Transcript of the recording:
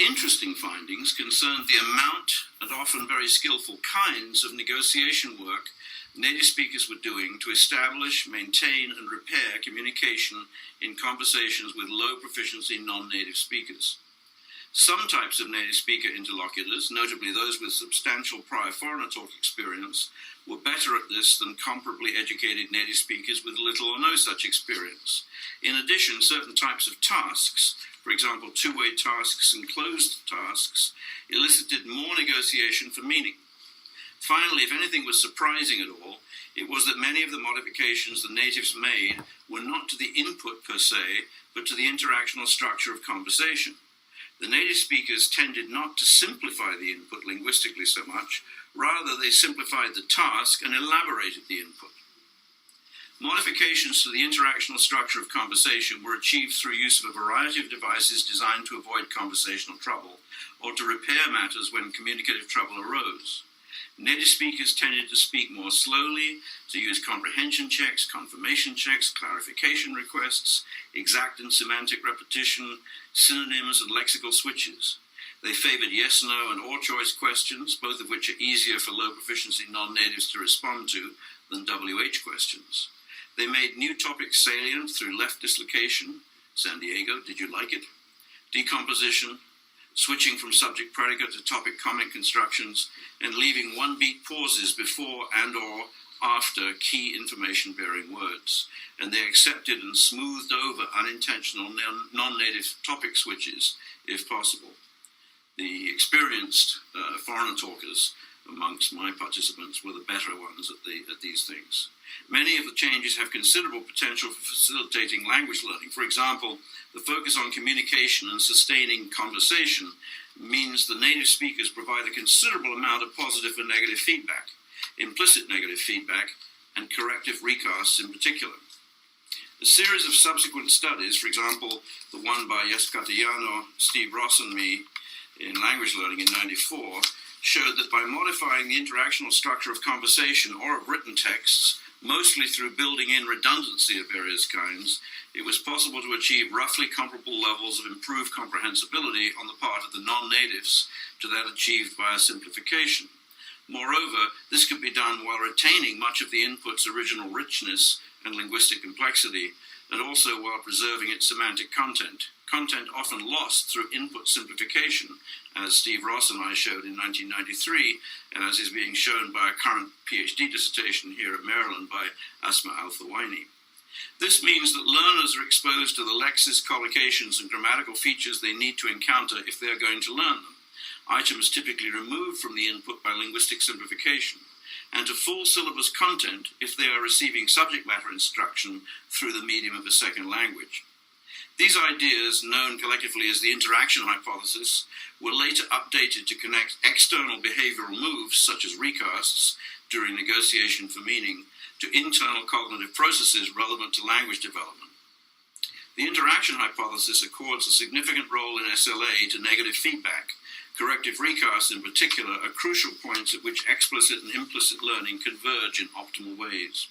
interesting findings concerned the amount and often very skillful kinds of negotiation work native speakers were doing to establish, maintain, and repair communication in conversations with low proficiency non-native speakers. Some types of native speaker interlocutors, notably those with substantial prior foreigner talk experience, were better at this than comparably educated native speakers with little or no such experience. In addition, certain types of tasks, for example, two-way tasks and closed tasks, elicited more negotiation for meaning. Finally, if anything was surprising at all, it was that many of the modifications the natives made were not to the input per se, but to the interactional structure of conversation. The native speakers tended not to simplify the input linguistically so much, rather they simplified the task and elaborated the input. Modifications to the interactional structure of conversation were achieved through use of a variety of devices designed to avoid conversational trouble, or to repair matters when communicative trouble arose. Native speakers tended to speak more slowly, to use comprehension checks, confirmation checks, clarification requests, exact and semantic repetition, synonyms and lexical switches. They favored yes, no, and or choice questions, both of which are easier for low proficiency non-natives to respond to than WH questions. They made new topics salient through left dislocation, San Diego, did you like it? Decomposition, switching from subject predicate to topic comment constructions, and leaving one-beat pauses before and or after key information-bearing words. And they accepted and smoothed over unintentional non-native topic switches, if possible. The experienced foreigner talkers amongst my participants were the better ones at these things. Many of the changes have considerable potential for facilitating language learning. For example, the focus on communication and sustaining conversation means the native speakers provide a considerable amount of positive and negative feedback, implicit negative feedback, and corrective recasts in particular. A series of subsequent studies, for example, the one by Yeskatayano, Steve Ross, and me in language learning in '94, showed that by modifying the interactional structure of conversation or of written texts, mostly through building in redundancy of various kinds, it was possible to achieve roughly comparable levels of improved comprehensibility on the part of the non-natives to that achieved via simplification. Moreover, this could be done while retaining much of the input's original richness and linguistic complexity, and also while preserving its semantic content often lost through input simplification, as Steve Ross and I showed in 1993, and as is being shown by a current PhD dissertation here at Maryland by Asma Al-Thawaini. This means that learners are exposed to the lexis, collocations, and grammatical features they need to encounter if they are going to learn them, items typically removed from the input by linguistic simplification, and to full syllabus content if they are receiving subject matter instruction through the medium of a second language. These ideas, known collectively as the interaction hypothesis, were later updated to connect external behavioral moves, such as recasts, during negotiation for meaning, to internal cognitive processes relevant to language development. The interaction hypothesis accords a significant role in SLA to negative feedback. Corrective recasts, in particular, are crucial points at which explicit and implicit learning converge in optimal ways.